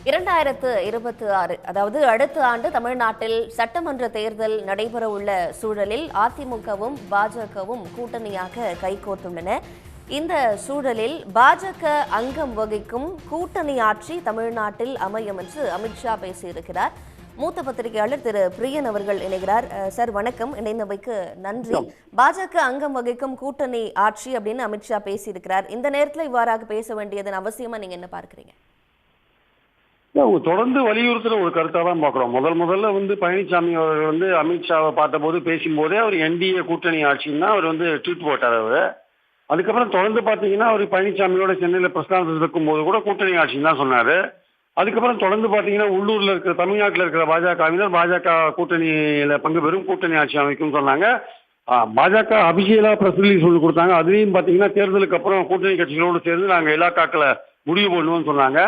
2026 அதாவது அடுத்த ஆண்டு தமிழ்நாட்டில் சட்டமன்ற தேர்தல் நடைபெறவுள்ள சூழலில் அதிமுகவும் பாஜகவும் கூட்டணியாக கைகோர்த்துள்ளன. இந்த சூழலில் பாஜக அங்கம் வகிக்கும் கூட்டணி ஆட்சி தமிழ்நாட்டில் அமையும் என்று அமித்ஷா பேசியிருக்கிறார். மூத்த பத்திரிகையாளர் திரு பிரியன் அவர்கள் இணைகிறார். சார் வணக்கம், இணைந்தவைக்கு நன்றி. பாஜக அங்கம் வகிக்கும் கூட்டணி ஆட்சி அப்படின்னு அமித்ஷா பேசியிருக்கிறார். இந்த நேரத்தில் இவ்வாறாக பேச வேண்டியதன் அவசியமா நீங்க என்ன பார்க்கிறீங்க? தொடர்ந்து வலியுறுத்துற ஒரு கருத்தாக தான் பார்க்குறோம். முதல்ல பழனிசாமி அவர்கள் அமித்ஷாவை பார்த்தபோது பேசும்போதே அவர் என்டிஏ கூட்டணி ஆட்சின்னா அவர் ட்வீட் போட்டார். அவர் அதுக்கப்புறம் தொடர்ந்து பார்த்தீங்கன்னா அவர் பழனிசாமியோட சென்னையில் பிரஸ்தானத்தில் இருக்கும்போது கூட கூட்டணி ஆட்சின்னு தான் சொன்னார். அதுக்கப்புறம் தொடர்ந்து பார்த்தீங்கன்னா உள்ளூரில் இருக்கிற தமிழ்நாட்டில் இருக்கிற பாஜகவினர் பாஜக கூட்டணியில் பங்கு பெறும் கூட்டணி ஆட்சி அமைக்கும்னு சொன்னாங்க. பாஜக அபிஷியலாக பிரஸ் ரிலீஸ் சொல்லி கொடுத்தாங்க. அதுலேயும் பார்த்தீங்கன்னா தேர்தலுக்கு அப்புறம் கூட்டணி கட்சிகளோடு சேர்ந்து நாங்கள் இலாக்காக்களை முடிவு பண்ணுவோம்னு சொன்னாங்க.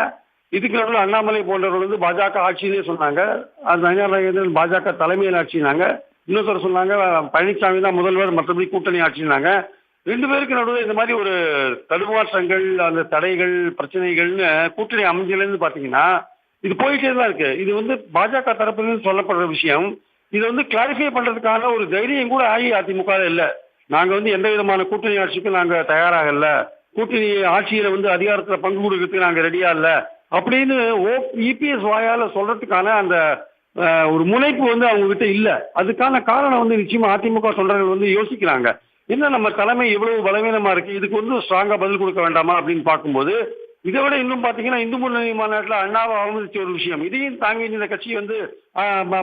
இதுக்கு நடுவில் அண்ணாமலை போன்றவர்கள் பாஜக ஆட்சியிலே சொன்னாங்க. அந்த நயனார் பாஜக தலைமையில் ஆட்சினாங்க. இன்னொருத்தர் சொன்னாங்க பழனிசாமி தான் முதல்வர், மற்றபடி கூட்டணி ஆட்சினாங்க. ரெண்டு பேருக்கு நடுவில் இந்த மாதிரி ஒரு தடுமாற்றங்கள், அந்த தடைகள், பிரச்சனைகள்னு கூட்டணி அமைஞ்சிலேருந்து பார்த்தீங்கன்னா இது போயிட்டே தான் இருக்கு. இது பாஜக தரப்பிலிருந்து சொல்லப்படுற விஷயம். இதை கிளாரிஃபை பண்ணுறதுக்கான ஒரு தைரியம் கூட அஇஅதிமுக இல்லை. நாங்கள் எந்த விதமான கூட்டணி ஆட்சிக்கும் நாங்கள் தயாராக இல்லை, கூட்டணி ஆட்சியில் அதிகாரத்தில் பங்கு கொடுக்கறதுக்கு நாங்கள் ரெடியாக இல்லை அப்படின்னு இபிஎஸ் வாயால சொல்றதுக்கான அந்த ஒரு முனைப்பு அவங்க கிட்ட இல்ல. அதுக்கான காரணம் நிச்சயமா அதிமுக தொண்டர்கள் யோசிக்கிறாங்க. என்ன நம்ம தலைமை இவ்வளவு பலவீனமா இருக்கு, இதுக்கு ஸ்ட்ராங்கா பதில் கொடுக்க வேண்டாமா அப்படின்னு பார்க்கும்போது இதை விட இன்னும் பாத்தீங்கன்னா இந்து முன்னணி மாநாட்டில் அண்ணாவை அவமதிச்ச ஒரு விஷயம், இதையும் தாங்கி இந்த கட்சி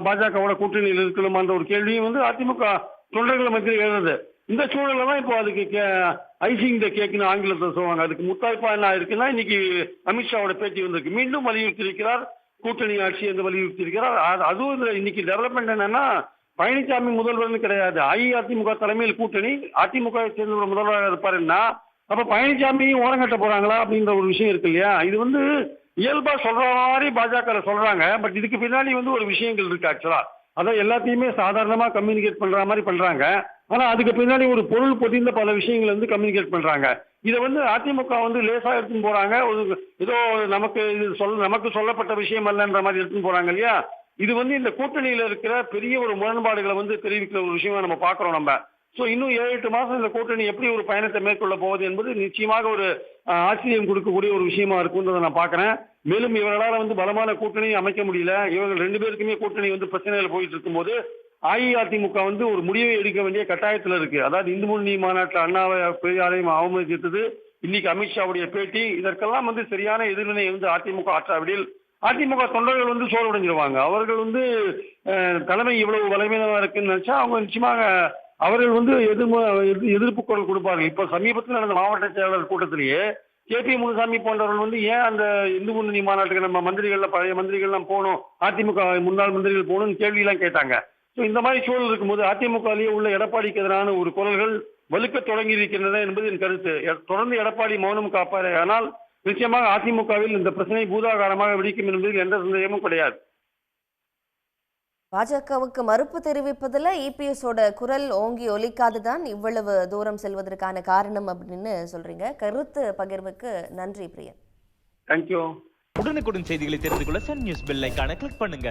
பாஜகவோட கூட்டணியில் இருக்கணுமான்ற ஒரு கேள்வியும் அதிமுக தொண்டர்கள் மத்தியில் எழுதுது. இந்த சூழல தான் இப்போ அதுக்கு ஐசிங் த கேக்குன்னு ஆங்கிலத்தில் சொல்லுவாங்க. அதுக்கு முத்தாய்ப்பா என்ன இருக்குன்னா இன்னைக்கு அமித்ஷாவோட பேச்சு வந்திருக்கு. மீண்டும் வலியுறுத்தியிருக்கிறார் கூட்டணி ஆட்சி என்று வலியுறுத்தியிருக்கிறார். அதுவும் இன்னைக்கு டெவலப்மெண்ட் என்னன்னா பழனிசாமி முதல்வர்னு கிடையாது, அஇஅதிமுக தலைமையில் கூட்டணி, அதிமுக சேர்ந்த ஒரு முதல்வராக இருப்பாருன்னா அப்ப பழனிசாமியும் ஓரங்கட்ட போறாங்களா அப்படின்ற ஒரு விஷயம் இருக்கு இல்லையா? இது இயல்பா சொல்ற மாதிரி பாஜக சொல்றாங்க. பட் இதுக்கு பின்னாடி ஒரு விஷயங்கள் இருக்கு. ஆக்சுவலா அதான் எல்லாத்தையுமே சாதாரணமா கம்யூனிகேட் பண்ற மாதிரி பண்றாங்க. ஆனா அதுக்கு பின்னாடி ஒரு பொருள் பொதிந்த பல விஷயங்கள் கம்யூனிகேட் பண்றாங்க. இதை அதிமுக லேசா எடுத்துன்னு போறாங்க. ஏதோ நமக்கு சொல்லப்பட்ட விஷயம் அல்லன்ற மாதிரி எடுத்துன்னு போறாங்க இல்லையா? இது இந்த கூட்டணியில இருக்கிற பெரிய ஒரு முரண்பாடுகளை தெரிவிக்கிற ஒரு விஷயமா நம்ம பாக்குறோம். நம்ம இன்னும் 7-8 மாசம் இந்த கூட்டணி எப்படி ஒரு பயணத்தை மேற்கொள்ள போவது என்பது நிச்சயமாக ஒரு ஆச்சரியம் கொடுக்கக்கூடிய ஒரு விஷயமா இருக்குன்றதை நான் பாக்குறேன். மேலும் இவர்களால் பலமான கூட்டணி அமைக்க முடியல. இவர்கள் ரெண்டு பேருக்குமே கூட்டணி பிரச்சனைகள் போயிட்டு இருக்கும்போது அஇஅதிமுக ஒரு முடிவை எடுக்க வேண்டிய கட்டாயத்தில் இருக்கு. அதாவது இந்து முன்னணி மாநாட்டில் அண்ணாவை பெரியாரையும் அவமதித்தது, இன்னைக்கு அமித்ஷாவுடைய பேட்டி, இதற்கெல்லாம் சரியான எதிர்வினை அதிமுக ஆற்றாவிடில் அதிமுக தொண்டர்கள் சோர்வடைஞ்சிருவாங்க. அவர்கள் தலைமை இவ்வளவு பலவீனமா இருக்குன்னு நினைச்சா அவங்க நிச்சயமாக அவர்கள் எதிர்ப்பு குரல் கொடுப்பார்கள். இப்போ சமீபத்தில் நடந்த மாவட்ட செயலாளர் கூட்டத்திலேயே கேபி முனுசாமி போன்றவர்கள் ஏன் அந்த இந்து முன்னணி மாநாட்டுக்கு நம்ம பழைய மந்திரிகள்லாம் போகணும், அதிமுக முன்னாள் மந்திரிகள் போகணும்னு கேள்வியெல்லாம் கேட்டாங்க. இந்த மாதிரி சூழல் இருக்கும்போது அதிமுகவிலேயே உள்ள எடப்பாடிக்கு எதிரான ஒரு குரல்கள் வலுக்க தொடங்கி இருக்கின்றன என்பது என் கருத்து. தொடர்ந்து எடப்பாடி மௌனம் காப்பாரு, ஆனால் நிச்சயமாக அதிமுகவில் இந்த பிரச்சனை பூதாகாரமாக வெடிக்கும் என்பதில் எந்த சந்தேகமும் கிடையாது. பாஜகவுக்கு மறுப்பு தெரிவிப்பதில் இபிஎஸோட குரல் ஓங்கி ஒலிக்காதுதான் இவ்வளவு தூரம் செல்வதற்கான காரணம் அப்படின்னு சொல்றீங்க. கருத்து பகிர்வுக்கு நன்றி பிரியன். தேங்க்யூ. உடனுக்குடன் செய்திகளை தெரிந்து கொள்ள சன் நியூஸ் பெல் ஐகானை கிளிக் பண்ணுங்க.